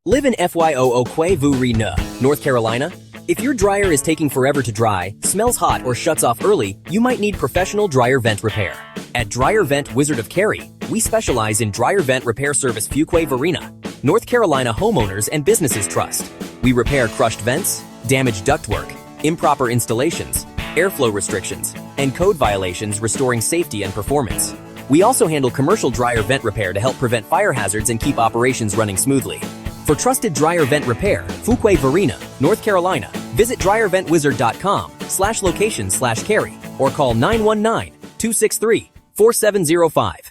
Live in Fuquay, Verina, North Carolina? If your dryer is taking forever to dry, smells hot, or shuts off early, you might need professional dryer vent repair. At Dryer Vent Wizard of Cary, we specialize in dryer vent repair service Fuquay, Verina, North Carolina homeowners and businesses trust. We repair crushed vents, damaged ductwork, improper installations, airflow restrictions, and code violations, restoring safety and performance. We also handle commercial dryer vent repair to help prevent fire hazards and keep operations running smoothly. For trusted dryer vent repair, Fuquay, Verina, North Carolina, visit dryerventwizard.com/location/Cary or call 919-263-4705.